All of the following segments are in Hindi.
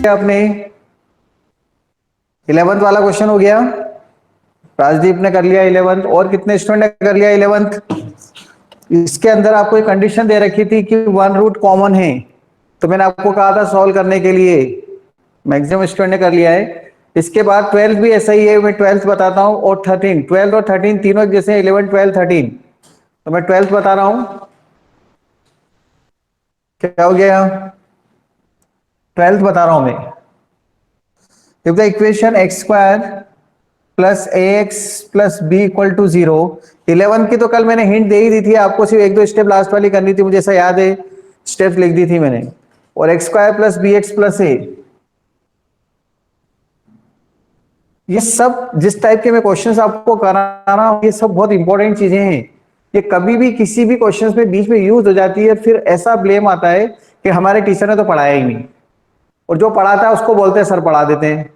आपने 11th वाला क्वेश्चन हो गया। राजदीप ने कर लिया 11th। और कितने स्टूडेंट ने कर लिया 11th? इसके अंदर आपको एक कंडीशन दे रखी थी कि वन रूट कॉमन है, तो मैंने आपको कहा था सॉल्व करने के लिए। मैक्सिमम स्टूडेंट ने कर लिया है। इसके बाद 12th भी ऐसा ही है। मैं 12th बताता हूं और 13, 12 और 13 तीनों एक जैसे 11, 12, 13। तो मैं 12th बता रहा हूं। क्या हो गया? 12th बता रहा हूं मैं। If the equation x square plus a x plus b equal to 0। 11 की तो कल मैंने हिंट दे ही दी थी आपको, सिर्फ एक दो स्टेप लास्ट वाली करनी थी, मुझे ऐसा याद है, स्टेप्स लिख दी थी मैंने। और x square plus b x plus a, ये सब जिस टाइप के मैं क्वेश्चंस आपको करा रहा हूं, ये सब बहुत इंपॉर्टेंट चीजें हैं। ये कभी भी किसी भी क्वेश्चंस में बीच में यूज हो जाती है, फिर ऐसा ब्लेम आता है कि हमारे टीचर ने तो पढ़ाया ही नहीं, और जो पढ़ाता है उसको बोलते हैं सर पढ़ा देते हैं।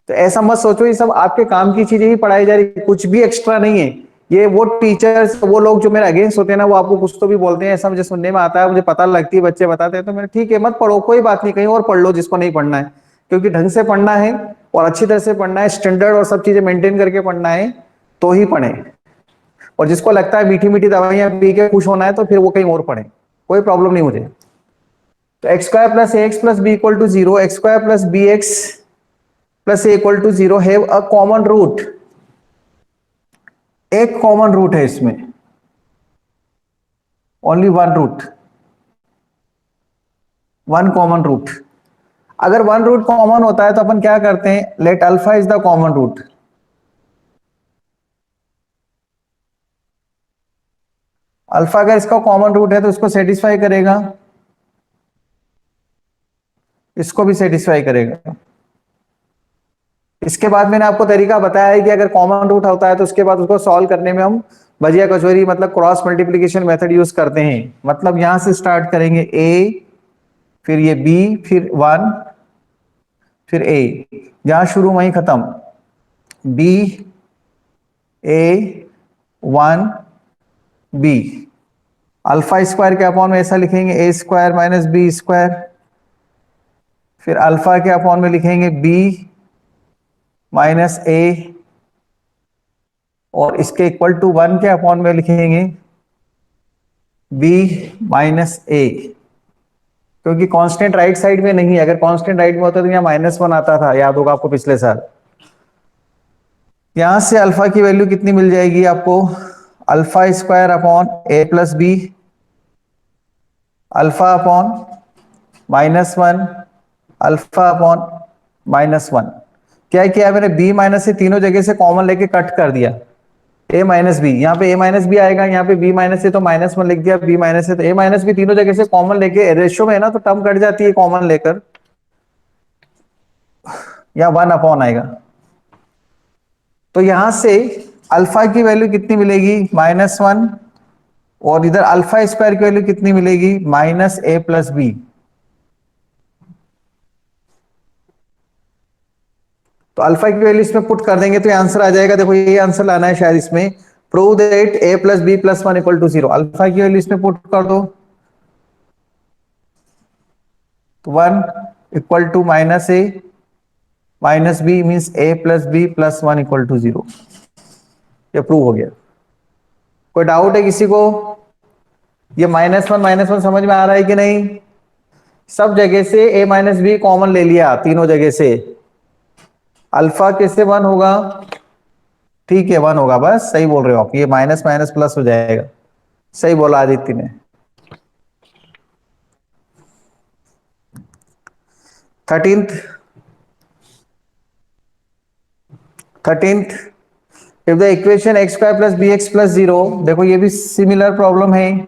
तो ऐसा मत सोचो, ये सब आपके काम की चीजें ही पढ़ाई जा रही, कुछ भी एक्स्ट्रा नहीं है। ये वो टीचर्स, वो लोग जो मेरे अगेंस्ट होते हैं ना, वो आपको कुछ तो भी बोलते हैं, ऐसा मुझे सुनने में आता है, मुझे पता लगती है, बच्चे बताते हैं, तो मैंने ठीक है मत पढ़ो, कोई बात नहीं, कहीं और पढ़ लो जिसको नहीं पढ़ना है, क्योंकि ढंग से पढ़ना है और अच्छी तरह से पढ़ना है, स्टैंडर्ड और सब चीजें मेंटेन करके पढ़ना है, तो ही पढ़े। और जिसको लगता है मीठी मीठी दवाइयां पी के खुश होना है, तो फिर वो कहीं और पढ़े, कोई प्रॉब्लम नहीं मुझे। तो x square plus a x plus b equal to 0, x square plus b x plus a equal to 0 have a common root. एक कॉमन रूट है इसमें, only one root, one common root. अगर वन रूट कॉमन होता है तो अपन क्या करते हैं, let alpha is the common root. Alpha अगर इसका कॉमन रूट है तो इसको सेटिस्फाई करेगा, इसको भी सेटिस्फाई करेगा। इसके बाद मैंने आपको तरीका बताया है कि अगर कॉमन रूट होता है तो उसके बाद उसको सॉल्व करने में हम भजिया कचौरी मतलब क्रॉस मल्टीप्लीकेशन मेथड यूज करते हैं। मतलब यहां से स्टार्ट करेंगे ए, फिर ये बी, फिर 1, फिर ए, जहां शुरू वहीं खत्म, बी ए 1 बी। अल्फा स्क्वायर के अपॉन में ऐसा लिखेंगे ए स्क्वायर माइनस बी स्क्वायर, फिर अल्फा के अपॉन में लिखेंगे बी माइनस ए, और इसके इक्वल टू 1 के अपॉन में लिखेंगे बी माइनस ए। क्योंकि कांस्टेंट राइट साइड में नहीं है, अगर कांस्टेंट राइट में होता तो यहाँ -1 आता था, याद होगा आपको पिछले साल। यहां से अल्फा की वैल्यू कितनी मिल जाएगी आपको, alpha square upon a plus b, alpha upon -1, alpha upon -1। क्या किया मैंने, बी माइनस से तीनों जगह से कॉमन लेके कट कर दिया, ए माइनस बी, यहाँ पे ए माइनस बी आएगा, यहाँ पे बी माइनस से तो -1 लिख दिया, बी माइनस से तो ए माइनस बी, तीनों जगह से कॉमन लेके, रेशियो में है ना तो टर्म कट जाती है कॉमन लेकर, या 1 अपॉन आएगा। तो यहां से अल्फा की वैल्यू कितनी मिलेगी, -1, और इधर अल्फा स्क्वायर की वैल्यू कितनी मिलेगी, -a प्लस बी। तो अल्फा की वैल्यू इसमें पुट कर देंगे तो ये आंसर आ जाएगा। देखो ये आंसर लाना है शायद इसमें, prove that a plus b plus 1 equal to 0। Alpha की वैल्यू इसमें पुट कर दो, तो 1 equal to -a minus b means a plus b plus 1 equal to 0। ये प्रूव हो गया। कोई डाउट है किसी को? ये -1 समझ में आ रहा है कि नहीं? सब जगह से a माइनस बी कॉमन ले लिया, तीनों जगह से। अल्फा कैसे 1 होगा, ठीक है 1 होगा, बस सही बोल रहे हो आप, ये माइनस माइनस प्लस हो जाएगा, सही बोला आदित्य ने। 13th if the equation x square plus b x plus 0। देखो ये भी सिमिलर प्रॉब्लम है।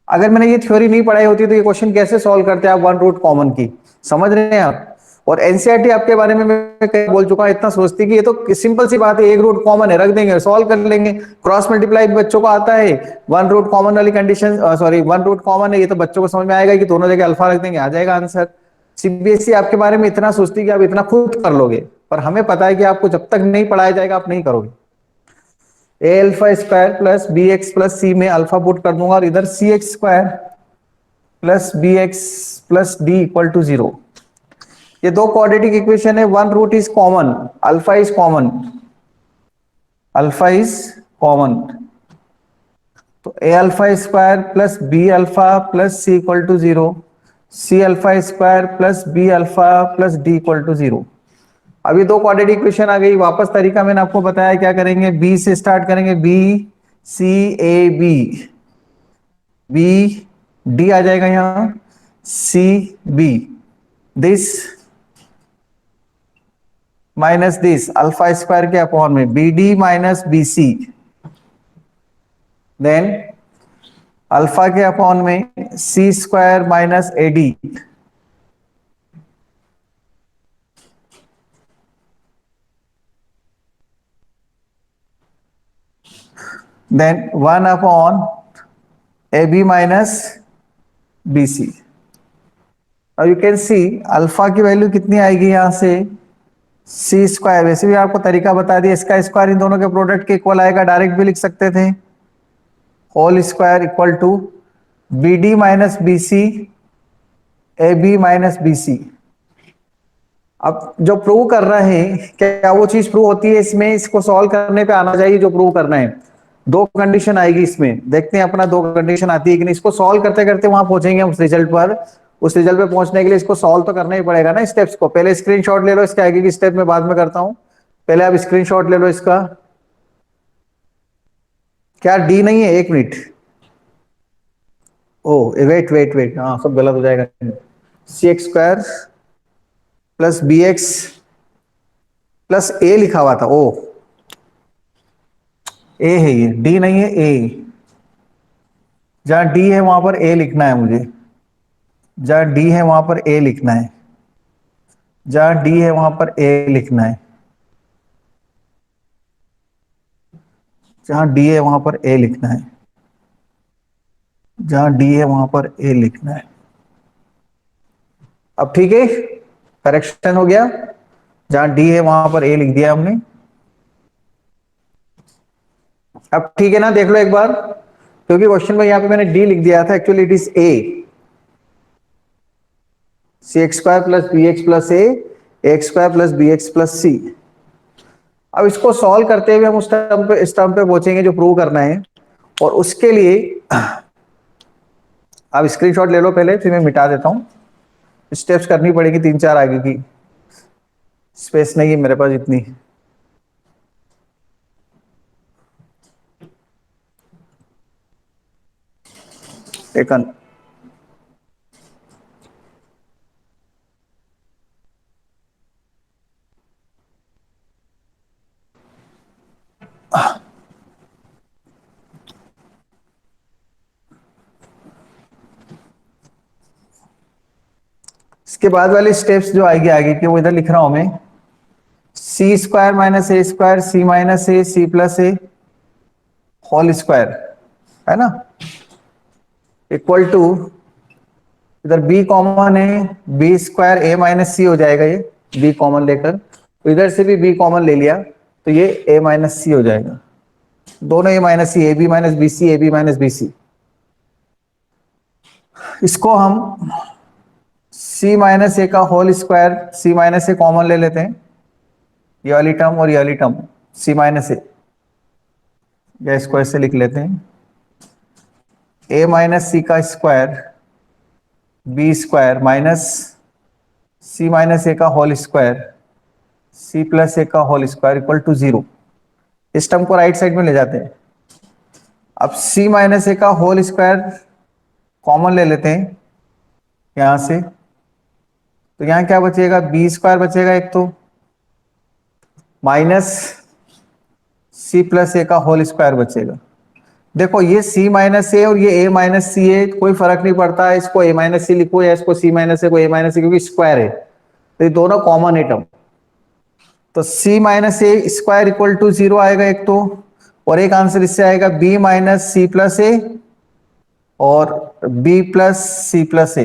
अगर मैंने ये थ्योरी नहीं पढ़ाई होती तो ये क्वेश्चन कैसे सॉल्व करते हैं आप, वन रूट कॉमन की, समझ रहे हैं आप? और एनसीईआरटी आपके बारे में मैं कई बोल चुका हूं, इतना सोचती कि ये तो सिंपल सी बात है, एक रूट कॉमन है, रख देंगे सॉल्व कर लेंगे। क्रॉस मल्टीप्लाई बच्चों को आता है, वन रूट कॉमन वाली condition, sorry one root common है, ये तो बच्चों को समझ में आएगा कि दोनों जगह अल्फा रख देंगे, आ जाएगा आंसर। सीबीएसई आपके बारे में इतना सोचती कि आप इतना खुद कर लोगे, पर हमें पता है कि आपको जब तक नहीं पढ़ाया जाएगा आप नहीं करोगे। A alpha square plus b x plus c में अल्फा पुट कर दूंगा, और इधर c x square plus b x plus d equal to 0। ये दो क्वाड्रेटिक इक्वेशन है, one root is common, alpha is common, alpha is common, तो a alpha square plus b alpha plus c equal to zero, c alpha square plus b alpha plus d equal to zero. अब ये दो क्वाड्रेटिक इक्वेशन आ गई। वापस तरीका मैंने आपको बताया, क्या करेंगे, बी से स्टार्ट करेंगे, b c a b, b d आ जाएगा यहां, c b, this minus this, alpha square के अपॉन में b d minus b c, then alpha के अपॉन में c square minus a d, then one upon a b minus b c. अब यू कैन सी अल्फा की वैल्यू कितनी आएगी यहां से, सी स्क्वायर, वैसे भी आपको तरीका बता दिया, इसका स्क्वायर इन दोनों के प्रोडक्ट के इक्वल आएगा, डायरेक्ट भी लिख सकते थे, whole square equal to b d minus b c a b minus b c. अब जो प्रूव कर रहे हैं, क्या वो चीज प्रूव होती है इसमें, इसको सॉल्व करने पे आना चाहिए जो प्रूव करना है। दो कंडीशन आएगी इसमें, देखते हैं अपना दो कंडीशन आती है कि नहीं। इसको सॉल्व करते करते वहां पहुंचेंगे उस रिजल्ट पर। उस रिजल्ट पे पहुंचने के लिए इसको सॉल्व तो करना ही पड़ेगा ना स्टेप्स को। पहले स्क्रीनशॉट ले लो, इसके आगे की स्टेप में बाद में करता हूं, पहले आप स्क्रीनशॉट ले लो इसका। क्या डी नहीं है, एक minute, oh wait wait wait, हाँ सब गलत हो जाएगा। C x square plus b x plus a लिखा हुआ था, ओ ए है, ये डी नहीं है, ए। जहां डी है वहां पर ए लिखना है मुझे, जहां डी है वहां पर ए लिखना है, जहां डी है वहां पर ए लिखना है, जहां डी है वहां पर ए लिखना है, जहां डी है वहां पर ए लिखना है। अब ठीक है, करेक्शन हो गया, जहां डी है वहां पर ए लिख दिया हमने। अब ठीक है ना, देख लो एक बार, क्योंकि क्वेश्चन में यहां पे मैंने डी लिख दिया था, actually it is a, c x square plus b x plus a, x square plus b x plus c. अब इसको सॉल्व करते हुए हम उस टर्म पे, इस टर्म पे पहुंचेंगे जो प्रूव करना है, और उसके लिए आप स्क्रीनशॉट ले लो पहले, फिर मैं मिटा देता हूं। स्टेप्स करनी पड़ेगी तीन चार, आगे की स्पेस नहीं है मेरे पास इतनी। टेकन, इसके बाद वाली स्टेप्स जो आएगी आगे की, वो इधर लिख रहा हूं मैं, सी square minus a square C minus A C plus A whole square, है ना, इक्वल टू, इधर b कॉमन है, बी स्क्वायर ए माइनस सी हो जाएगा, ये b कॉमन लेकर, तो इधर से भी b कॉमन ले लिया, तो ये a माइनस सी हो जाएगा, दोनों a minus c, a b minus b c, a b minus b c. इसको हम c माइनस ए का whole square, c minus a common ले लेते हैं, ये वाली टर्म और ये वाली टर्म, c माइनस ए, या इसको ऐसे लिख लेते हैं, a माइनस सी का square b square minus c minus a का whole square c plus a का whole square equal to zero. इस टर्म को राइट साइड में ले जाते हैं। अब सी माइनस ए का होल स्क्वायर कॉमन ले लेते हैं यहां से, तो यहां क्या बचेगा, बी स्क्वायर बचेगा एक, तो माइनस सी प्लस ए का होल स्क्वायर बचेगा। देखो ये c माइनस ए और ये a माइनस सी है, कोई फर्क नहीं पड़ता है, इसको a माइनस सी लिखो या इसको c माइनस ए को a माइनस सी, क्योंकि स्क्वायर है, तो ये दोनों कॉमन है टर्म। तो c minus a square equal to zero आएगा एक, तो और एक आंसर इससे आएगा b minus c plus a और b plus c plus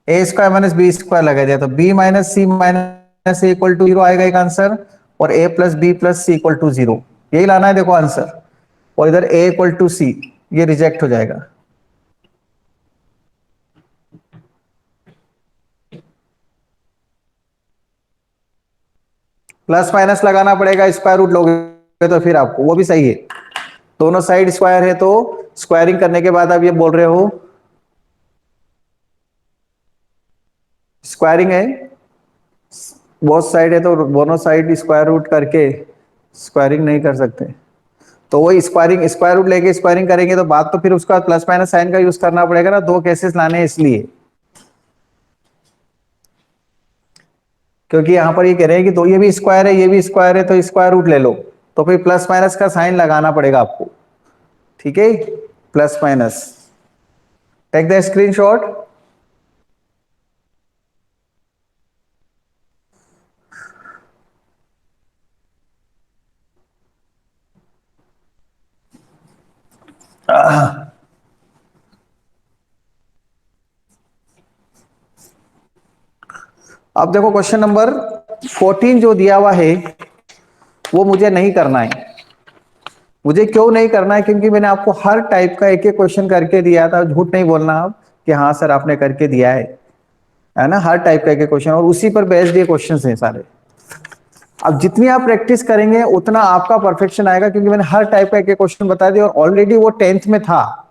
a square minus b square लगा दिया, तो b minus c minus a equal to zero आएगा एक आंसर, और a plus b plus c equal to zero, यही लाना है देखो आंसर। और इधर a इक्वल टू सी, ये रिजेक्ट हो जाएगा। प्लस माइनस लगाना पड़ेगा, स्क्वायर रूट लोगे तो फिर आपको वो भी सही है। दोनों साइड स्क्वायर है तो स्क्वायरिंग करने के बाद आप ये बोल रहे हो स्क्वायरिंग है, बोथ साइड है तो दोनों साइड स्क्वायर रूट करके स्क्वायरिंग नहीं कर सकते, तो वही स्क्वायरिंग स्क्वायर रूट लेके स्क्वायरिंग करेंगे तो बात तो फिर उसका प्लस माइनस साइन का यूज करना पड़ेगा ना, दो केसेस लाने इसलिए, क्योंकि यहां पर ये कह रहे हैं कि दो ये भी स्क्वायर है ये भी स्क्वायर है तो स्क्वायर रूट ले लो, तो फिर प्लस माइनस का साइन लगाना पड़ेगा आपको, ठीक है, plus minus. Take the screenshot. अब देखो क्वेश्चन नंबर 14 जो दिया हुआ है वो मुझे नहीं करना है। मुझे क्यों नहीं करना है, क्योंकि मैंने आपको हर टाइप का एक एक क्वेश्चन करके दिया था, झूठ नहीं बोलना आप कि हाँ सर आपने करके दिया है ना, हर टाइप का एक एक क्वेश्चन और उसी पर बेस्ड ये क्वेश्चंस हैं सारे। अब जितनी आप प्रैक्टिस करेंगे उतना आपका परफेक्शन आएगा, क्योंकि मैंने हर टाइप का एक एक क्वेश्चन बता दिया और ऑलरेडी वो 10th में था।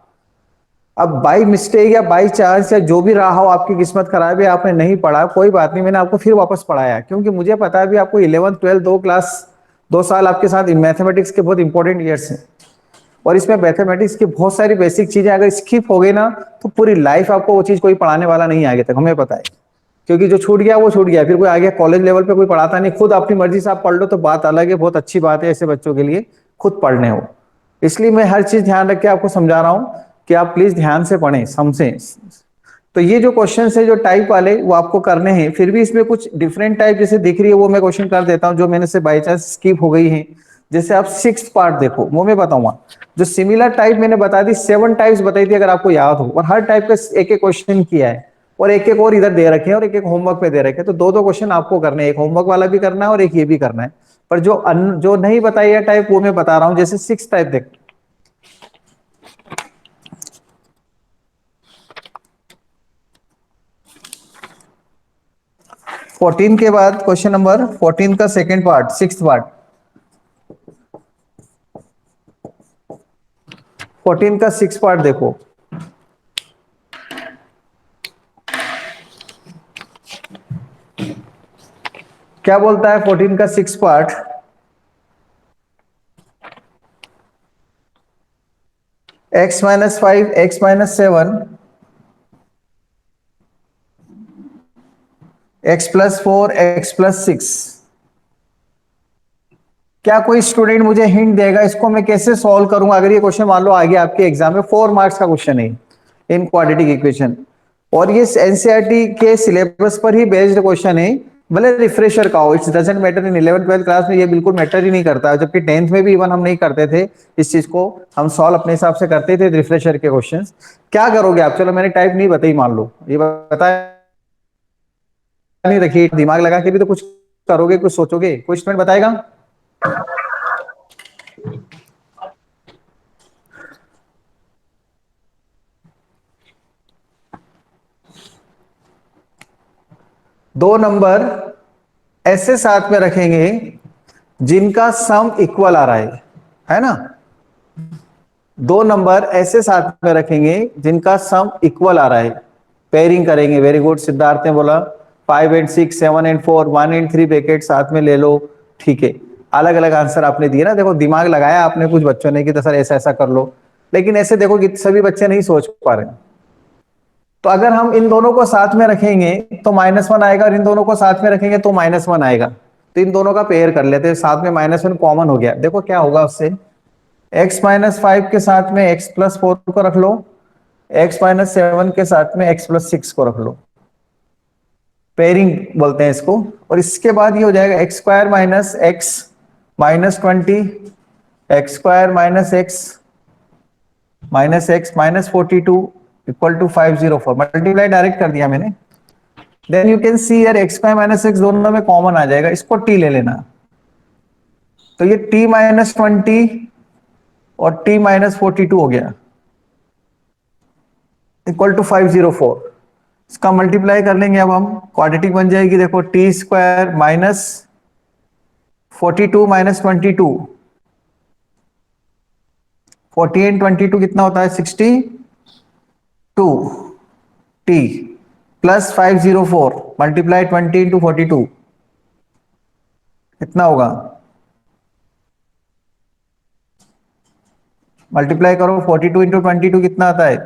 अब बाई मिस्टेक या बाई चांस या जो भी रहा हो, आपकी किस्मत खराब है आपने नहीं पढ़ा, कोई बात नहीं, मैंने आपको फिर वापस पढ़ाया, क्योंकि मुझे पता है भी आपको 11th 12th दो क्लास 2 साल आपके साथ मैथमेटिक्स के बहुत इंपॉर्टेंट ईयर्स हैं, और इसमें मैथमेटिक्स की बहुत सारी बेसिक चीजें अगर स्किप हो गई ना तो पूरी लाइफ आपको वो चीज कोई पढ़ाने वाला नहीं आगे तक, हमें पता है, क्योंकि जो छूट गया वो छूट गया, फिर कोई आगे कॉलेज लेवल पे कोई पढ़ाता नहीं, खुद अपनी मर्जी से आप पढ़ लो तो बात अलग है, बहुत अच्छी बात है ऐसे बच्चों के लिए खुद पढ़ने हो। इसलिए मैं हर चीज ध्यान रख के आपको समझा रहा हूं कि आप प्लीज ध्यान से पढ़ें समझें। तो ये जो क्वेश्चन है जो टाइप वाले वो आपको करने हैं, फिर भी इसमें कुछ डिफरेंट टाइप जैसे दिख रही है वो मैं क्वेश्चन कर देता हूं जो मैंने से बाई चांस स्किप हो गई है। जैसे आप 6th पार्ट देखो, वो मैं बताऊंगा, जो सिमिलर टाइप मैंने बता दी 7 टाइप्स बताई थी अगर आपको याद हो, और हर टाइप का एक एक क्वेश्चन किया है, और एक एक और इधर दे रखे हैं और एक एक होमवर्क पे दे रखे हैं, तो दो दो क्वेश्चन आपको करने हैं, एक होमवर्क वाला भी करना है और एक ये भी करना है। पर जो नहीं बताई है टाइप वो मैं बता रहा हूं, जैसे 6 टाइप देख, 14 के बाद क्वेश्चन नंबर 14 का सेकंड पार्ट 6th पार्ट, 14 का 6 पार्ट देखो, क्या बोलता है 14 का 6 part. x-5 x-7 x+4 x+6। क्या कोई स्टूडेंट मुझे हिंट देगा इसको मैं कैसे सॉल्व करूंगा, अगर ये क्वेश्चन मान लो आगे आपके एग्जाम में 4 मार्क्स का क्वेश्चन है इन क्वाड्रेटिक इक्वेशन, और ये एनसीईआरटी के सिलेबस पर ही बेस्ड क्वेश्चन है, भले रिफ्रेशर का हो, it's doesn't matter, in 11th 12th class में ये बिल्कुल मैटर ही नहीं करता, जबकि 10th में भी इवन हम नहीं करते थे इस चीज को, हम सॉल्व अपने हिसाब से करते थे रिफ्रेशर के क्वेश्चन। क्या करोगे आप, चलो मैंने टाइप नहीं बताई, मान लो ये बता नहीं रखी, दिमाग लगा के भी तो कुछ करोगे, कुछ सोचोगे, कोई स्टूडेंट बताएगा। दो नंबर ऐसे साथ में रखेंगे जिनका सम इक्वल आ रहा है ना, दो नंबर ऐसे साथ में रखेंगे जिनका सम इक्वल आ रहा है, पेयरिंग करेंगे, वेरी गुड सिद्धार्थ ने बोला 5 एंड 6 7 एंड 4 1 एंड 3 ब्रैकेट साथ में ले लो, ठीक है, अलग अलग आंसर आपने दिए ना, देखो दिमाग लगाया आपने, कुछ बच्चों ने कि तो सर ऐसा ऐसा कर लो, लेकिन ऐसे देखो कि सभी बच्चे नहीं सोच पा रहे, तो अगर हम इन दोनों को साथ में रखेंगे तो -1 आएगा, और इन दोनों को साथ में रखेंगे तो -1 आएगा, तो इन दोनों का पेयर कर लेते हैं, साथ में -1 कॉमन हो गया, देखो क्या होगा उससे, x-5 के साथ में x+4 को रख लो, x-7 के साथ में x+6 को रख लो, पेयरिंग बोलते हैं इसको, और इसके बाद ये हो जाएगा x² - x -20 x² - x -42 = 504, multiply direct कर दिया मैंने, देन यू कैन सी यार x² - x दोनों में कॉमन आ जाएगा, इसको t ले लेना, तो ये t-20 और t-42 हो गया = 504, इसका मल्टीप्लाई कर लेंगे अब हम, क्वाड्रेटिक बन जाएगी, देखो t² - 42 माइनस 22, 48 22 कितना होता है? 62 टी प्लस 504 मल्टीप्लाई 20 इंटू 42 कितना होगा? मल्टीप्लाई करो 42 इंटू 22 कितना आता है?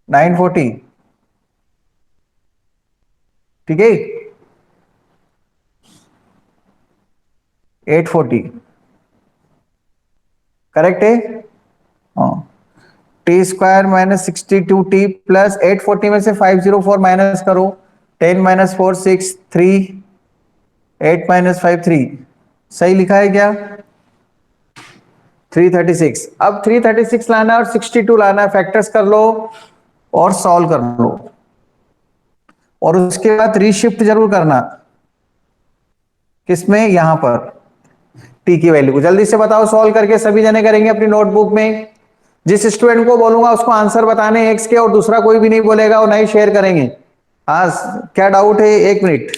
940। ठीक है, 840 करेक्ट है। हाँ, T square minus 62 T plus 840 में से 504 माइनस करो। 10 माइनस 4 6 3, 8 माइनस 5 3। सही लिखा है क्या? 336। अब 336 लाना है और 62 लाना है, फैक्टर्स कर लो और सॉल्व कर लो, और उसके बाद रीशिफ्ट जरूर करना। किसमें? यहां पर टी की वैल्यू को जल्दी से बताओ, सॉल्व करके सभी जने करेंगे अपनी नोटबुक में। जिस स्टूडेंट को बोलूंगा उसको आंसर बताने एक्स के, और दूसरा कोई भी नहीं बोलेगा और नहीं शेयर करेंगे। हाँ, क्या डाउट है? एक मिनट।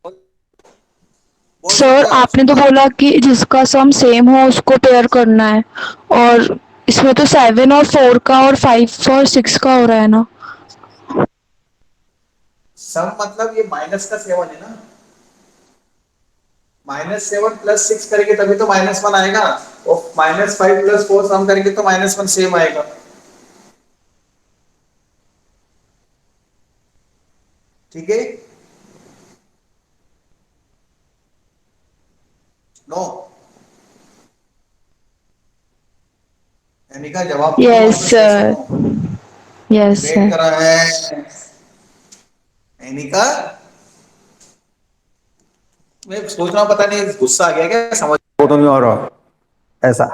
बोल सर सकते हो आप। आपने तो बोला कि जिसका सम सेम हो उसको पेयर करना है, और इसमें तो 7 और 4 का और 5 और 6 का हो रहा है ना। सम मतलब ये -7 है ना, -7 प्लस 6 करेंगे तभी तो -1 आएगा, और -5 प्लस 4 सम करेंगे तो -1 सेम आएगा। ठीक है। नो, यानी का जवाब तो तुम यस वापस कह सर। सकते हो। Yes wait sir. करा है यानी का। मैं सोच रहा हूँ पता नहीं गुस्सा आ गया क्या, समझ तो नहीं हो रहा ऐसा।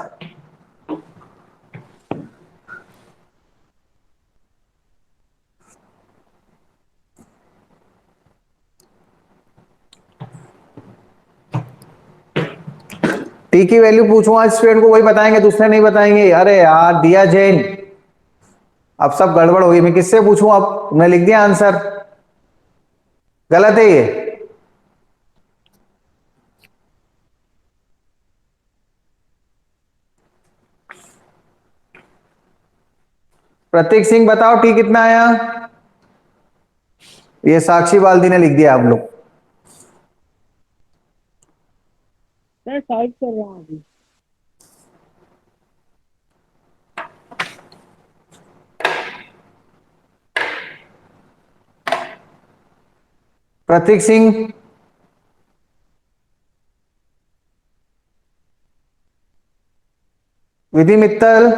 टी की वैल्यू पूछूंगा स्टूडेंट को, वही बताएंगे, दूसरे नहीं बताएंगे। अरे यार दिया जैन, अब सब गड़बड़ होगी। मैं किससे पूछूं? अब मैं लिख दिया आंसर, गलत है ये। प्रतीक सिंह बताओ टी कितना आया? ये साक्षी बाल्दी ने लिख दिया आप लोग। मैं टाइप कर रहा हूँ अभी। Pratik Singh, Vidhi Mittal,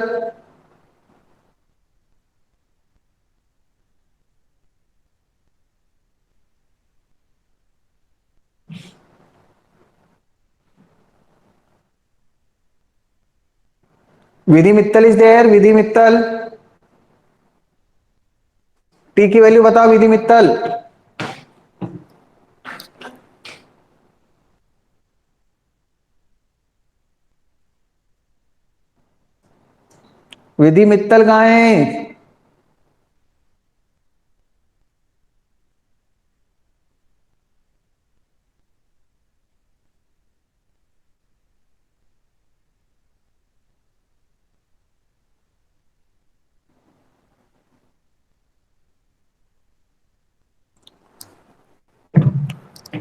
Vidhi Mittal is there? Vidhi Mittal, t की वैल्यू बताओ विधि मित्तल। विधि मित्तल कहाँ है?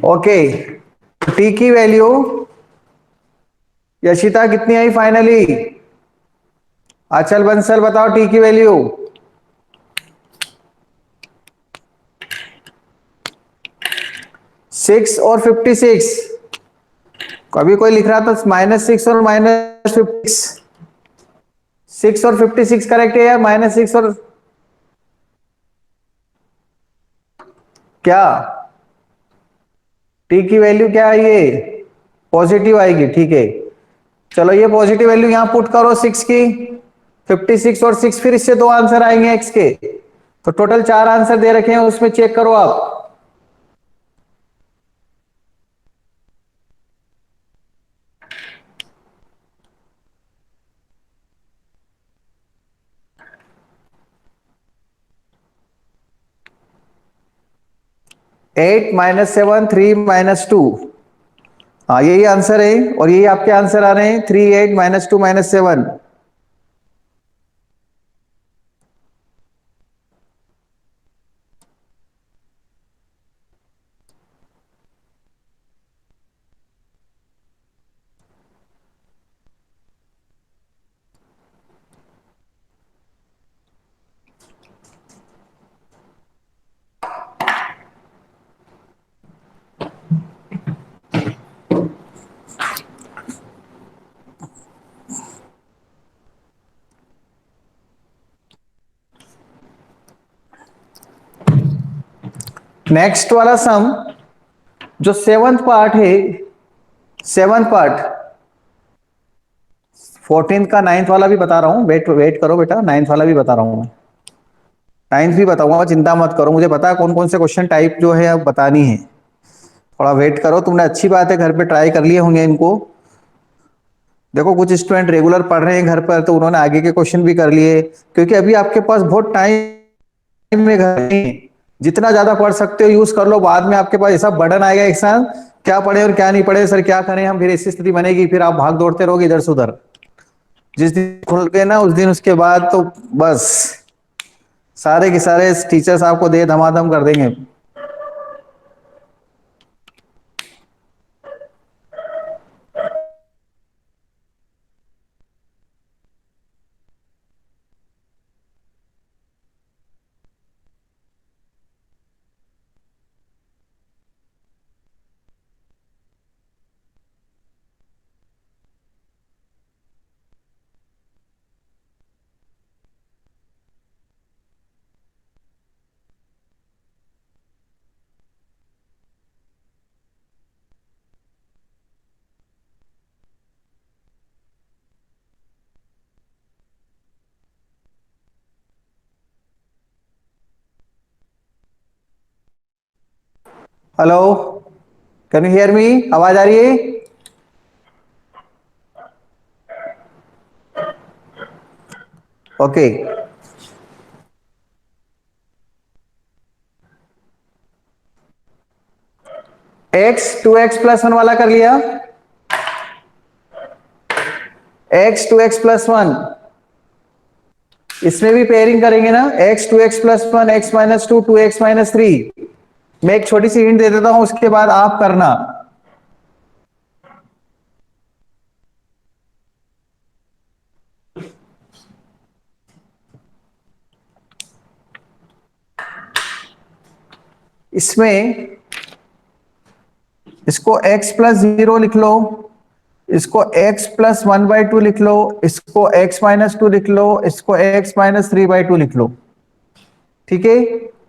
ओके, टी की वैल्यू यशिता कितनी आई फाइनली? अचल बंसल बताओ टी की वैल्यू। 6 और 56। कभी कोई लिख रहा था -6 और -56। 6 और 56 करेक्ट है या -6 और क्या? टी की वैल्यू क्या है? ये पॉजिटिव आएगी, ठीक है। चलो ये पॉजिटिव वैल्यू यहां पुट करो 6 की, 56 और 6, फिर इससे दो आंसर आएंगे एक्स के, तो टोटल 4 आंसर दे रखे हैं, उसमें चेक करो आप। 8 माइनस 7 3 - 2। हाँ यही आंसर है, और यही आपके आंसर आ रहे हैं 3 8 -2 -7। नेक्स्ट वाला सम, जो सेवंथ पार्ट है, सेवंथ पार्ट, 14 का 9th वाला भी बता रहा हूं, वेट वेट करो बेटा, 9th वाला भी बता रहा हूं मैं। 9th भी बताऊंगा, चिंता मत करो, मुझे पता है कौन कौन से क्वेश्चन टाइप जो है अब बतानी है। थोड़ा वेट करो, तुमने अच्छी बात है घर पे ट्राई कर लिए होंगे इनको। देखो कुछ स्टूडेंट रेगुलर पढ़ रहे हैं घर पर, तो उन्होंने आगे के क्वेश्चन भी कर लिए, क्योंकि अभी आपके पास बहुत टाइम में घर में जितना ज्यादा पढ़ सकते हो यूज कर लो, बाद में आपके पास ऐसा बर्डन आएगा एक साथ, क्या पढ़े और क्या नहीं पढ़े, सर क्या करें हम, फिर ऐसी स्थिति बनेगी, फिर आप भाग दौड़ते रहोगे इधर से उधर। जिस दिन खुल गए ना उस दिन उसके बाद तो बस सारे के सारे टीचर्स आपको दे धमाधम कर देंगे। Hello, can you hear me? आवाज आ रही है? ओके। एक्स 2x+1 वाला कर लिया, x 2x+1, इसमें भी पेयरिंग करेंगे ना, x 2x+1 x - 2 2x - 3। मैं एक छोटी सी हिंट दे देता हूं, उसके बाद आप करना। इसमें इसको x+0 लिख लो, इसको x+1/2 लिख लो, इसको x - 2 लिख लो, इसको x - 3/2 लिख लो, ठीक है।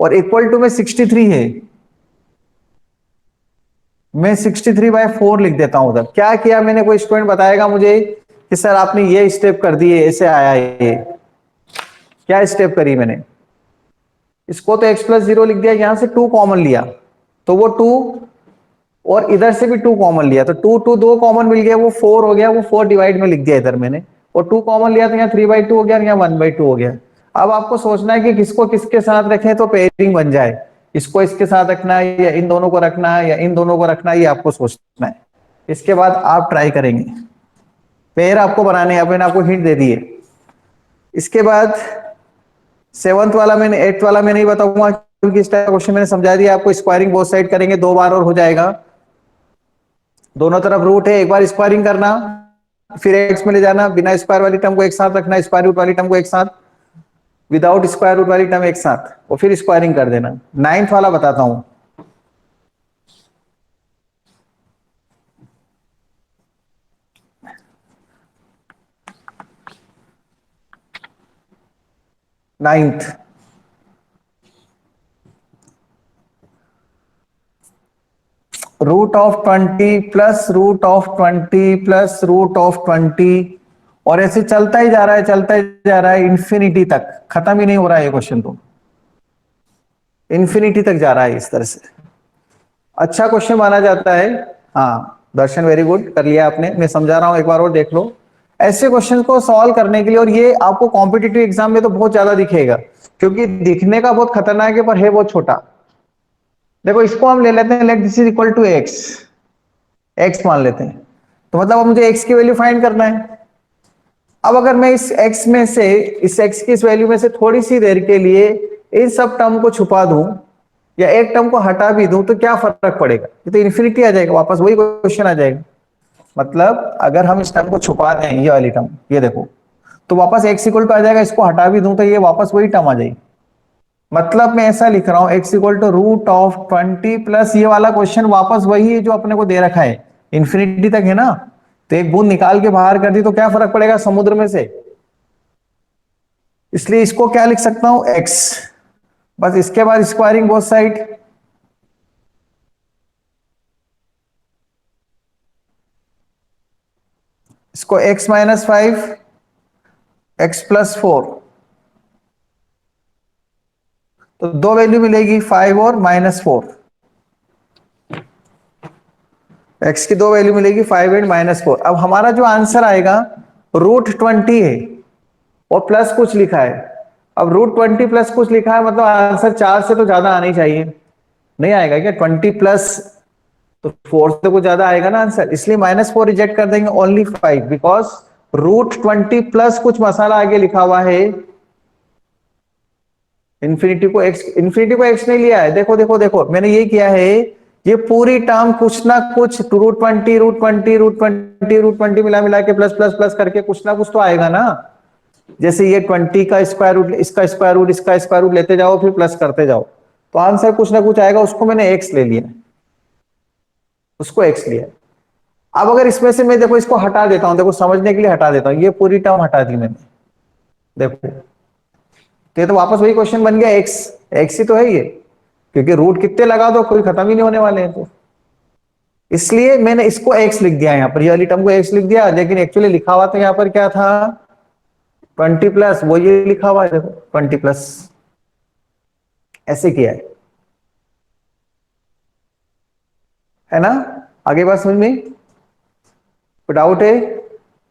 और इक्वल टू में 63 है, मैं 63/4 लिख देता हूं उधर। क्या किया मैंने, कोई स्टूडेंट बताएगा मुझे कि सर आपने ये स्टेप कर दिए, ऐसे आया ये, क्या स्टेप करी मैंने? इसको तो x+0 लिख दिया, यहां से 2 कॉमन लिया तो वो 2, और इधर से भी 2 कॉमन लिया तो 2 2 2 कॉमन मिल गया, वो 4 हो गया, वो 4 डिवाइड में लिख दिया इधर मैंने, और 2 कॉमन लिया तो यहाँ 3/2 हो गया, यहाँ 1/2 हो गया। अब आपको सोचना है कि किसको किसके साथ रखें तो पेयरिंग बन जाए, इसको इसके साथ रखना है या इन दोनों को रखना है या इन दोनों को रखना है, ये आपको सोचना है। इसके बाद आप ट्राई करेंगे, पेयर आपको बनाने हैं, मैंने आपको हिंट दे दिए। इसके बाद सेवंथ वाला मैंने, एट्थ वाला मैं नहीं बताऊंगा, क्योंकि इस टाइप का क्वेश्चन मैंने समझा दिया आपको। स्क्वायरिंग बोथ साइड करेंगे 2 बार और हो जाएगा, दोनों तरफ रूट है, एक बार स्क्वायरिंग करना, फिर एक्स में ले जाना, बिना स्क्वायर वाली टर्म को एक साथ रखना, स्क्वायर रूट वाली टर्म को एक साथ, विदाउट स्क्वायर रूट वाली टर्म एक साथ, और फिर स्क्वायरिंग कर देना। 9th वाला बताता हूं, नाइन्थ, √20 प्लस √20 प्लस √20, और ऐसे चलता ही जा रहा है, चलता ही जा रहा है इंफिनिटी तक, खत्म ही नहीं हो रहा है ये क्वेश्चन, तो इंफिनिटी तक जा रहा है इस तरह से। अच्छा क्वेश्चन माना जाता है। हाँ दर्शन, वेरी गुड, कर लिया आपने, मैं समझा रहा हूं एक बार और देख लो। ऐसे क्वेश्चन को सॉल्व करने के लिए, और ये आपको कॉम्पिटिटिव एग्जाम में तो बहुत ज्यादा दिखेगा, क्योंकि दिखने का बहुत खतरनाक है पर है बहुत छोटा। देखो इसको हम ले लेते हैं, let this is equal to x, x मान लेते हैं। तो मतलब अब मुझे एक्स की वैल्यू फाइंड करना है। अब अगर मैं इस x में से, इस x की इस वैल्यू में से थोड़ी सी देर के लिए इन सब टर्म को छुपा दूं या एक टर्म को हटा भी दूं तो क्या फर्क पड़ेगा? ये तो इन्फिनिटी आ जाएगा, वापस वही क्वेश्चन आ जाएगा। मतलब अगर हम इस टर्म को छुपा दें, ये वाली टर्म, ये देखो, तो वापस x इक्वल टू आ जाएगा। इसको हटा भी दूं तो ये वापस वही टर्म आ जाएगी। मतलब मैं ऐसा लिख रहा हूं, x equal to root of 20 plus ये वाला क्वेश्चन वापस वही है जो अपने को दे रखा है, इन्फिनिटी तक है ना। तो एक बूंद निकाल के बाहर कर दी तो क्या फर्क पड़ेगा समुद्र में से? इसलिए इसको क्या लिख सकता हूं, x। बस इसके बाद स्क्वायरिंग बोथ साइड, इसको x माइनस 5, x प्लस 4, तो दो वैल्यू मिलेगी 5 और -4। x की दो वैल्यू मिलेगी 5 एंड -4। अब हमारा जो आंसर आएगा √20 है और प्लस कुछ लिखा है। अब √20 प्लस कुछ लिखा है मतलब आंसर 4 से तो ज्यादा आना ही चाहिए। नहीं आएगा क्या 20 प्लस? तो 4 से कुछ ज्यादा आएगा ना आंसर, इसलिए -4 रिजेक्ट कर देंगे, ओनली 5, बिकॉज √20 प्लस कुछ मसाला आगे लिखा हुआ है। इन्फिनिटी को एक्स नहीं लिया है। देखो देखो देखो, मैंने ये किया है, ये पूरी टर्म कुछ ना कुछ √20 मिला मिला के प्लस प्लस प्लस करके कुछ ना कुछ तो आएगा ना। जैसे ये 20 का स्क्वायर रूट, इसका स्क्वायर रूट, इसका स्क्वायर रूट लेते जाओ फिर प्लस करते जाओ, तो आंसर कुछ ना कुछ आएगा। उसको मैंने एक्स ले लिया, उसको एक्स लिया। अब अगर इसमें से मैं देखो इसको हटा देता हूं, देखो समझने के लिए हटा देता हूं, ये पूरी टर्म हटा दी मैंने, देखो तो वापस वही क्वेश्चन बन गया, एक्स, एक्स ही तो है ये, क्योंकि रूट कितने लगा दो कोई खत्म ही नहीं होने वाले हैं। तो इसलिए मैंने इसको एक्स लिख दिया यहां पर, ये वाली टर्म को एक्स लिख दिया, लेकिन एक्चुअली लिखा हुआ तो यहां पर क्या था 20 प्लस, वो ये लिखा हुआ है देखो 20 प्लस, ऐसे किया है ना। आगे बात समझ में? कोई डाउट है?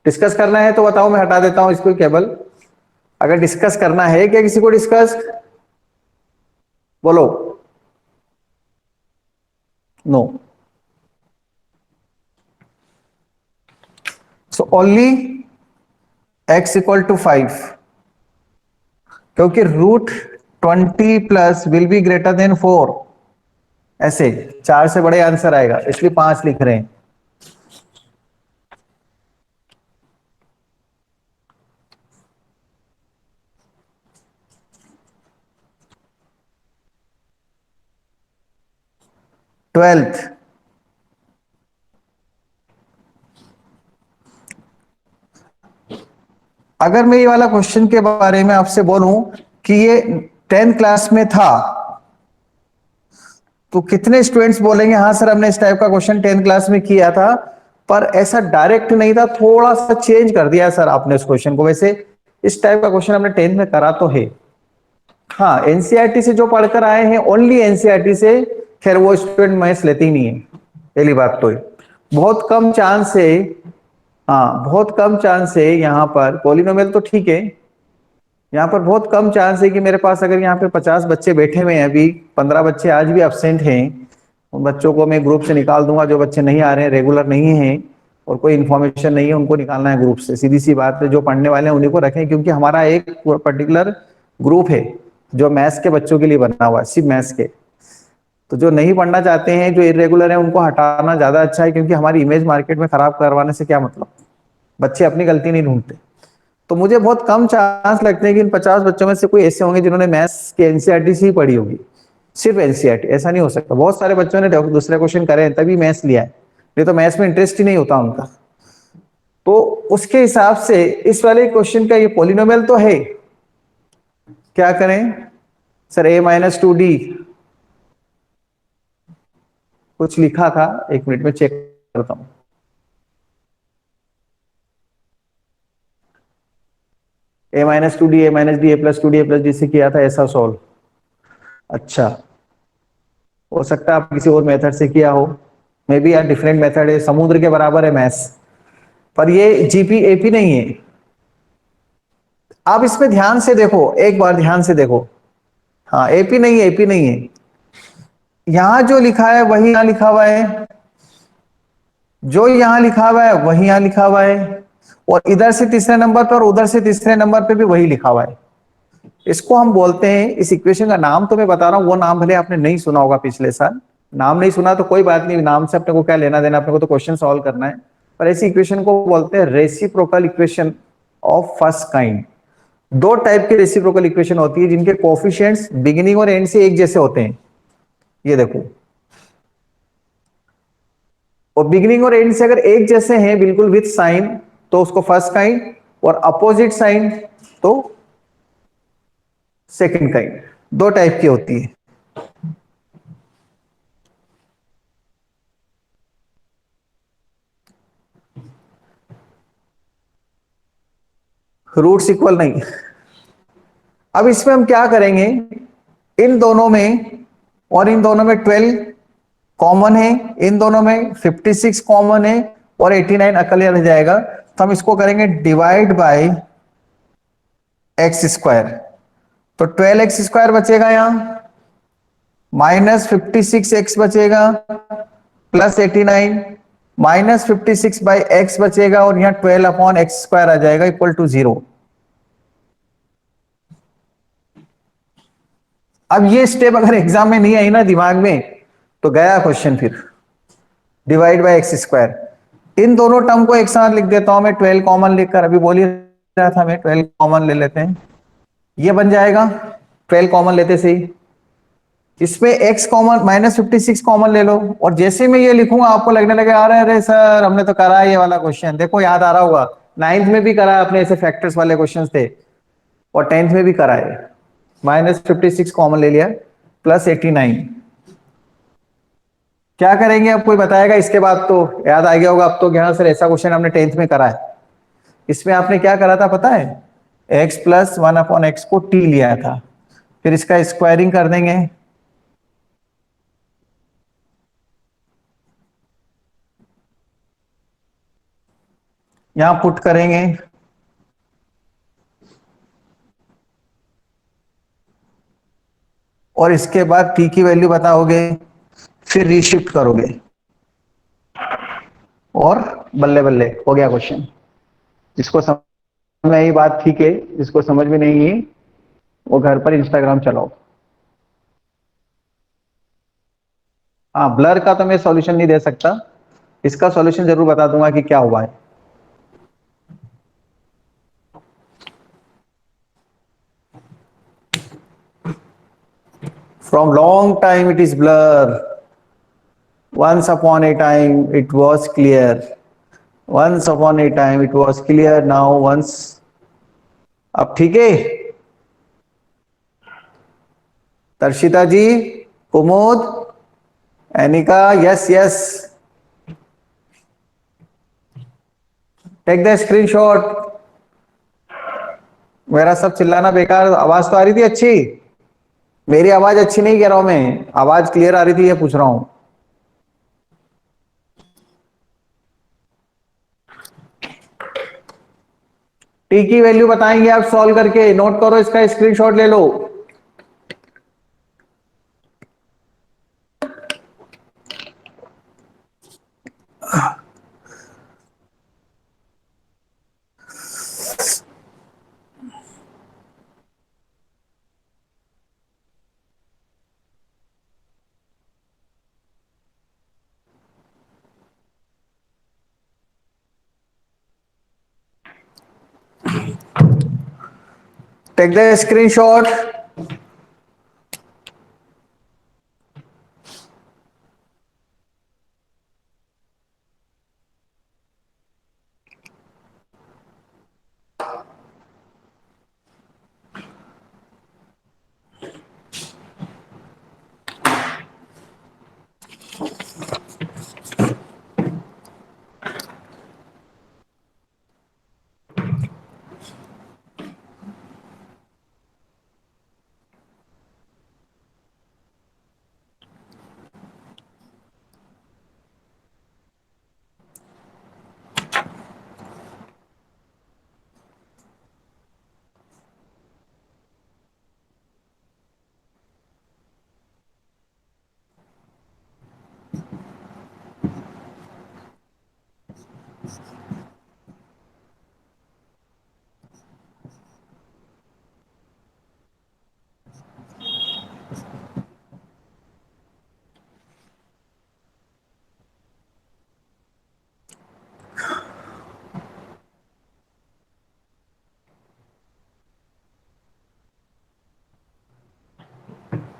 डिस्कस करना है तो बताओ, मैं हटा देता हूं इसको केवल। अगर डिस्कस करना है क्या किसी को डिस्कस, बोलो। No, so only x equal to 5, क्योंकि √20 plus will be greater than 4, ऐसे 4 से बड़े आंसर आएगा, इसलिए 5 लिख रहे हैं। ट्वेल्थ, अगर मैं ये वाला क्वेश्चन के बारे में आपसे बोलूं कि ये 10th क्लास में था, तो कितने स्टूडेंट्स बोलेंगे हाँ सर हमने इस टाइप का क्वेश्चन 10th क्लास में किया था, पर ऐसा डायरेक्ट नहीं था, थोड़ा सा चेंज कर दिया सर आपने उस क्वेश्चन को। वैसे इस टाइप का क्वेश्चन हमने 10th में करा तो है। हाँ, एनसीईआरटी से जो पढ़कर आए हैं, ओनली एनसीईआरटी से, खैर वो स्टूडेंट मैथ्स लेते ही नहीं है, पहली बात तो बहुत कम चांस है। हाँ, बहुत कम चांस है यहाँ पर, पॉलिनोमियल तो ठीक है, यहाँ पर बहुत कम चांस है कि मेरे पास अगर यहाँ पे 50 बच्चे बैठे हुए हैं, अभी 15 बच्चे आज भी अब्सेंट हैं, उन बच्चों को मैं ग्रुप से निकाल दूंगा। जो बच्चे नहीं आ रहे हैं, रेगुलर नहीं है और कोई इन्फॉर्मेशन नहीं है, उनको निकालना है ग्रुप से, सीधी सी बात है। जो पढ़ने वाले हैं उन्हीं को रखें, क्योंकि हमारा एक पर्टिकुलर ग्रुप है जो मैथ्स के बच्चों के लिए बना हुआ है, सिर्फ मैथ्स के। तो जो नहीं पढ़ना चाहते हैं, जो इरेगुलर है, उनको हटाना ज्यादा अच्छा है, क्योंकि हमारी इमेज मार्केट में खराब करवाने से क्या मतलब, बच्चे अपनी गलती नहीं ढूंढते। तो मुझे बहुत कम चांस लगते हैं कि इन 50 बच्चों में से कोई ऐसे होंगे जिन्होंने मैथ्स के एनसीईआरटी से ही पढ़ी होगी, सिर्फ एनसीईआरटी। ऐसा नहीं हो सकता, बहुत सारे बच्चों ने दूसरे क्वेश्चन करे हैं तभी मैथ्स लिया है, नहीं तो मैथ्स में इंटरेस्ट ही नहीं होता उनका। तो उसके हिसाब से इस वाले क्वेश्चन का ये पॉलिनोमियल तो है, क्या करें सर? a-2d कुछ लिखा था, एक मिनट में चेक करता हूं। a-2d, a-d, a+2d, a+d से किया था, ऐसा सॉल्व। अच्छा, हो सकता है आप किसी और मेथड से किया हो, मे बी यार डिफरेंट मेथड है, समुद्र के बराबर है मैथ्स, पर ये जीपी एपी नहीं है। आप इसमें ध्यान से देखो, एक बार ध्यान से देखो। हाँ, एपी नहीं है, एपी नहीं है। यहां जो लिखा है वही यहां लिखा हुआ है, जो यहां लिखा हुआ है वही यहां लिखा हुआ है, और इधर से तीसरे नंबर पर और उधर से तीसरे नंबर पे भी वही लिखा हुआ है। इसको हम बोलते हैं, इस इक्वेशन का नाम तो मैं बता रहा हूं, वो नाम भले आपने नहीं सुना होगा पिछले साल, नाम नहीं सुना तो कोई बात नहीं, नाम से अपने को क्या लेना देना, अपने को तो क्वेश्चन सॉल्व करना है। पर ऐसी इक्वेशन को बोलते हैं reciprocal equation of first kind. दो टाइप के रेसिप्रोकल इक्वेशन होती है जिनके कोफिशिएंट्स बिगिनिंग और एंड से एक जैसे होते हैं। ये देखो, और बिगिनिंग और एंड से अगर एक जैसे हैं बिल्कुल विथ साइन तो उसको फर्स्ट काइंड, और अपोजिट साइन तो सेकंड काइंड। दो टाइप की होती है। रूट्स इक्वल नहीं। अब इसमें हम क्या करेंगे, इन दोनों में और इन दोनों में 12 कॉमन है, इन दोनों में 56 कॉमन है, और 89 अकेले रह जाएगा, तो हम इसको करेंगे डिवाइड बाय एक्स स्क्वायर। तो 12x² बचेगा यहां, -56x बचेगा, +89, -56/x बचेगा, और यहां 12/x² आ जाएगा इक्वल टू 0। अब ये स्टेप अगर एग्जाम में नहीं आई ना दिमाग में, तो गया क्वेश्चन फिर। डिवाइड बाय x², इन दोनों टर्म को एक साथ लिख देता हूं मैं 12 कॉमन लेकर, अभी बोल ही रहा था मैं 12 कॉमन ले लेते हैं, ये बन जाएगा 12 कॉमन लेते से ही। इसमें x कॉमन, -56 कॉमन ले लो, और जैसे मैं ये लिखूंगा आपको लगने लगे आ रहे अरे सर हमने तो करा है ये वाला क्वेश्चन, देखो याद आ रहा होगा, 9th में भी करा है अपने, ऐसे फैक्टर्स वाले क्वेश्चन थे, और 10th में भी करा है। -56 कॉमन ले लिया, +89। क्या करेंगे अब कोई बताएगा इसके बाद, तो याद आ गया होगा अब तो, यहाँ सर ऐसा क्वेश्चन हमने 10th में करा है। इसमें आपने क्या करा था पता है, x + 1/x को t लिया था, फिर इसका स्क्वायरिंग कर देंगे, यहां पुट करेंगे, और इसके बाद t की वैल्यू बताओगे, फिर रीशिफ्ट करोगे, और बल्ले बल्ले हो गया क्वेश्चन। जिसको समझ में आई बात ठीक है, जिसको समझ में नहीं है वो घर पर इंस्टाग्राम चलाओ। हाँ, ब्लर का तो मैं सॉल्यूशन नहीं दे सकता, इसका सॉल्यूशन जरूर बता दूंगा कि क्या हुआ है। From long time it is blur, once upon a time it was clear, once upon a time it was clear, now once। अब ठीक है, Tarshita ji, Kumod, Anika, yes yes, take the screenshot. मेरा सब चिल्लाना बेकार, आवाज तो आ रही थी अच्छी, मेरी आवाज अच्छी नहीं कह रहा हूं मैं, आवाज क्लियर आ रही थी ये पूछ रहा हूं। टी की वैल्यू बताएंगे आप सॉल्व करके, नोट करो, इसका स्क्रीनशॉट ले लो। Take the screenshot.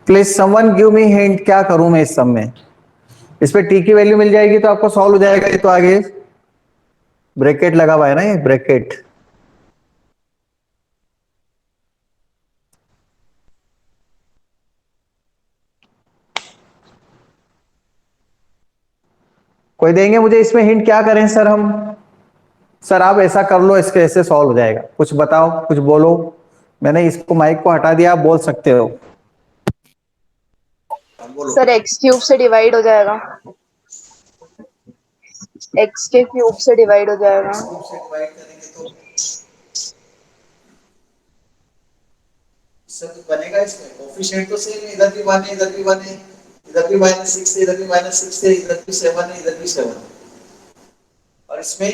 Please someone give me hint, क्या करूं मैं इस सम में? इस पे टी की वैल्यू मिल जाएगी तो आपको सॉल्व हो जाएगा। ये तो आगे ब्रैकेट लगा हुआ है ना, ये ब्रैकेट। कोई देंगे मुझे इसमें हिंट, क्या करें सर हम? सर आप ऐसा कर लो, इसके ऐसे सॉल्व हो जाएगा, कुछ बताओ, कुछ बोलो। मैंने इसको माइक को हटा दिया, आप बोल सकते हो। बोलो। सर एक्स क्यूब से डिवाइड हो जाएगा, एक्स के क्यूब से डिवाइड हो जाएगा। एक्स क्यूब से डिवाइड करेंगे तो इससे कुछ बनेगा? इसमें कोफिशिएंट तो सेम है, इधर भी 1 है, इधर भी 1 है, इधर भी -6 है, इधर भी -6 है, इधर भी 7 है, इधर भी 7 है, और इसमें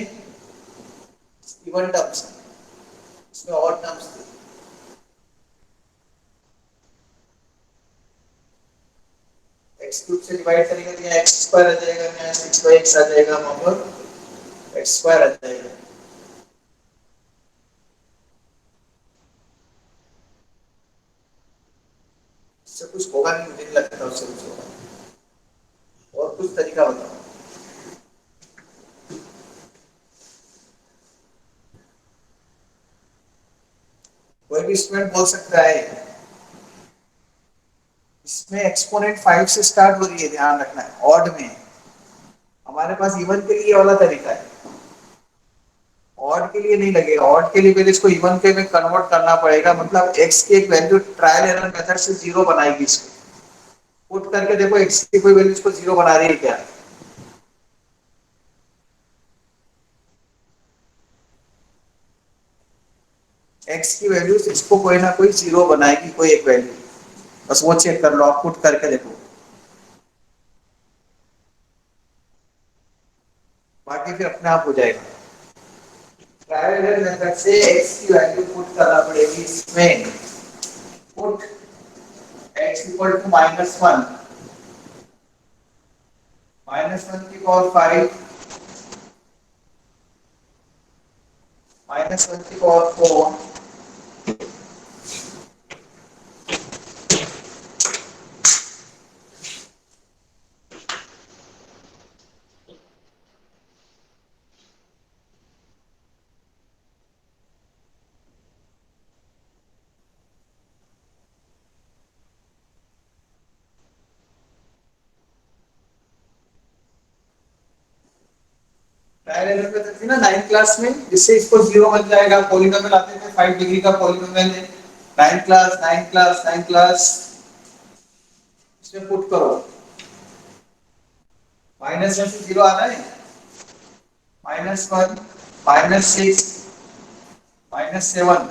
इवन टर्म्स है, इसमें ऑड टर्म्स थे। एक्स क्यूब से डिवाइड करेंगे तो यहाँ एक्स स्क्वायर आ जाएगा, यहाँ 6x आ जाएगा, वहां पर एक्स स्क्वायर आ जाएगा। इससे कुछ होगा नहीं, मुझे नहीं लगता उससे कुछ होगा। और कुछ तरीका बताओ। कोई भी स्टूडेंट बोल सकता है। इसमें एक्सपोनेंट 5 से स्टार्ट हो रही है, ध्यान रखना है, ऑड में। हमारे पास इवन के लिए वाला तरीका है, ऑड के लिए नहीं लगेगा। ऑड के लिए पहले इसको इवन के में कन्वर्ट करना पड़ेगा, मतलब x की एक वैल्यू ट्रायल एरर मेथड से जीरो बनाएगी। इसको पुट करके देखो x की कोई वैल्यू इसको जीरो बना रही है क्या? x की वैल्यू इसको कोई ना कोई जीरो बनाएगी, कोई एक वैल्यू। बस वो चेक कर लो, आप पुट करके देखो, बाकी फिर अपने आप हो जाएगा। ट्रायल एरर मेथड से x की वैल्यू पुट करना पड़ेगी इसमें। पुट x इक्वल टू -1, -1 की पावर 5, -1 की पावर 4, ट्रायल एरर मेथड थी ना 9th क्लास में, जिससे इसको जीरो बन जाएगा। पॉलीनोमियल आते थे, 5 डिग्री का पॉलीनोमियल है। 9th class, 9th class, 9th class, इसमें पुट करो। -1 से जीरो आना है, -1, -6, -7,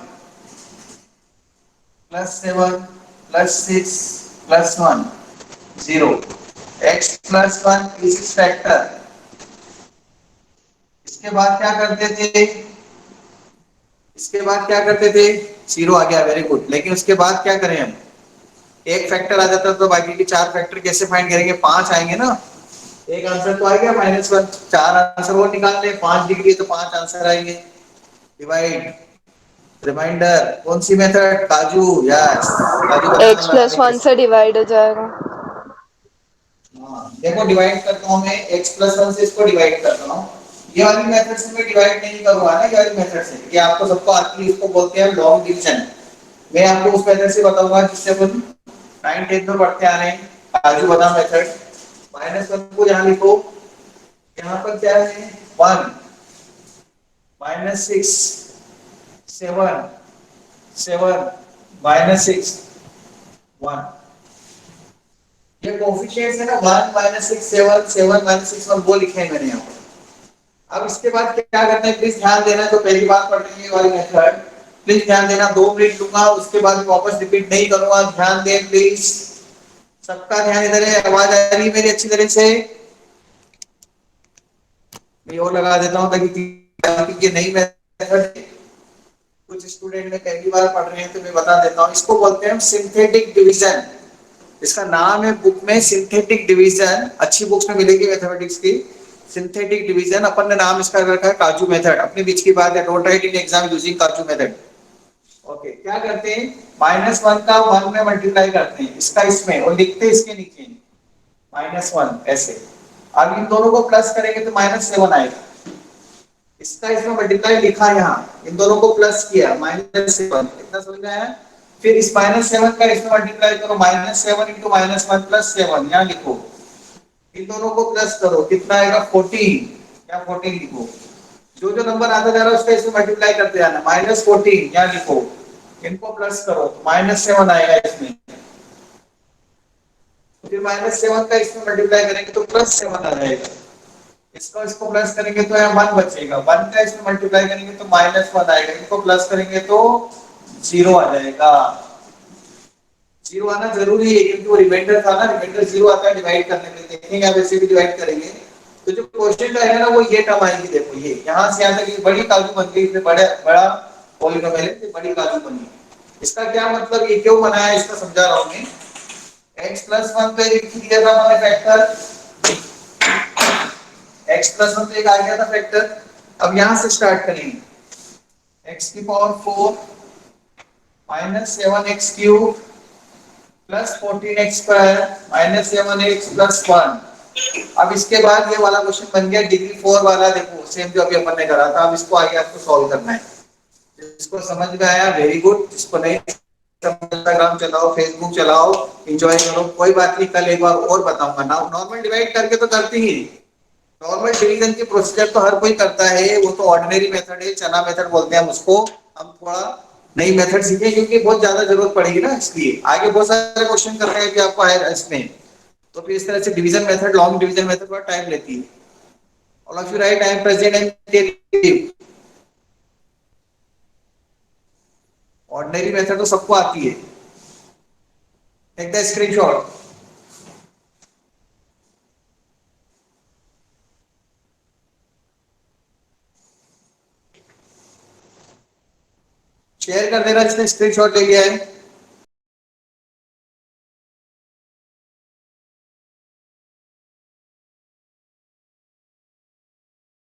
+7, +6, +1, 0। x + 1 is it's factor. इसके बाद क्या करते थे? इसके बाद क्या करते थे? जीरो आ गया, वेरी गुड। लेकिन उसके बाद क्या करें हम? एक फैक्टर आ जाता तो बाकी के चार फैक्टर कैसे फाइंड करेंगे? 5 आएंगे ना। एक आंसर तो आ गया -1, चार आंसर वो निकाल ले, 5 डिग्री तो 5 आंसर आएंगे। डिवाइड, रिमाइंडर, कौन सी मेथड? काजू, यस। काजू एक्स बताना प्लस वन से डिवाइड हो जाएगा। हाँ देखो, डिवाइड करता हूँ मैं, x+1 से इसको डिवाइड करता हूँ। ये वाली मेथड से मैं डिवाइड नहीं करूंगा ना, ये वाली मेथड से, ये आपको सबको आती है, इसको बोलते हैं लॉन्ग डिवीजन। मैं आपको उस मेथड से बताऊंगा जिससे अपन 9th 10th में पढ़ते आ रहे हैं, काजू बादाम मेथड। -1 को यहाँ लिखो, यहाँ पर क्या है? 1, -6, 7, 7, -6, 1। ये कोएफिशिएंट्स है ना, 1, -6, 7, 7, -6, 1, वो लिखे हैं मैंने यहाँ पर। अब इसके बाद क्या करना है, प्लीज ध्यान देना। तो पहली बात पढ़ रही है वाली मेथड, प्लीज ध्यान देना। 2 मिनट लूंगा, उसके बाद वापस रिपीट नहीं करूंगा, ध्यान दें प्लीज। सबका ध्यान इधर है। आवाज आ रही है मेरी अच्छी तरह से? मैं और लगा देता हूँ ताकि ये नई मेथड कुछ स्टूडेंट ने पहली बार पढ़ रहे हैं तो मैं बता देता हूँ। इसको बोलते हैं सिंथेटिक डिवीजन। इसका नाम है बुक में सिंथेटिक डिवीजन, अच्छी बुक्स में मिलेगी मैथमेटिक्स की। सिंथेटिक डिवीजन, अपन ने नाम इसका रखा है काजू मेथड। अपने बीच की बात है, don't write in exam using काजू मेथड। ओके, क्या करते हैं, -1 का 1 में मल्टीप्लाई करते हैं, इसका इसमें, और लिखते हैं इसके नीचे -1 ऐसे। अब इन दोनों को प्लस करेंगे तो -7 आएगा, इसका इसमें मल्टीप्लाई लिखा यहाँ, इन दोनों को प्लस किया -7, कितना समझ में आया। फिर इस -7 का इसमें मल्टीप्लाई करो, -7 इंटू -1 प्लस 7, यहाँ लिखो, इन दोनों को प्लस करो, कितना आएगा 14, यहाँ 14 लिखो, जो जो नंबर आता जा रहा है उसका इसमें मल्टीप्लाई करते जाना, -14 यहाँ लिखो, इनको प्लस करो तो -7 आएगा इसमें, फिर -7 का इसमें मल्टीप्लाई करेंगे तो +7 आ जाएगा, इसको प्लस करेंगे तो यहाँ 1 बचेगा, 1 का इसमें मल्टीप्लाई करेंगे तो -1 आएगा, इनको प्लस करेंगे तो 0 आ जाएगा। 0 आना जरूरी है क्योंकि वो रिमाइंडर था ना, रिमाइंडर 0 आता है डिवाइड करने में, देखेंगे आप ऐसे भी डिवाइड करेंगे तो जो क्वेश्चन का है ना वो ये टर्म आएगी, देखो ये यहाँ से यहाँ तक ये बड़ी काजू बन गई, इसमें बड़ा बड़ा पॉलीनोमियल है, बड़ी काजू बनी। इसका क्या मतलब, ये क्यों बनाया है इसका समझा रहा हूँ मैं। x+1 पे लिख दिया था हमने फैक्टर, x+1 पे एक आ गया था फैक्टर, अब यहाँ से स्टार्ट करेंगे, x⁴ -7x³ plus 14x² -7x+1। अब इसके बाद ये वाला क्वेश्चन बन गया डिग्री 4 वाला, देखो सेम जो अभी अपन ने करा था, अब इसको आगे आपको सॉल्व करना है। जिसको समझ में आया वेरी गुड, जिसको नहीं, इंस्टाग्राम चलाओ, फेसबुक चलाओ, एंजॉय करो, कोई बात नहीं, कल एक बार और बताऊंगा ना। नॉर्मल डिवाइड करके तो करते ही, नॉर्मल डिवीजन की प्रोसीजर तो हर कोई करता है, वो तो ऑर्डिनरी मेथड है, चना मेथड बोलते हैं हम उसको। हम थोड़ा नई मेथड सीखे क्योंकि बहुत ज्यादा जरूरत पड़ेगी ना, इसलिए आगे बहुत सारे क्वेश्चन कर रहे हैं कि आपको आए इसमें, तो फिर इस तरह से division method, long division method थोड़ा टाइम लेती है। All of you right, I am present and ordinary method तो सबको आती है। टेक द स्क्रीनशॉट, शेयर कर देना जिसने स्क्रीनशॉट ले लिया है।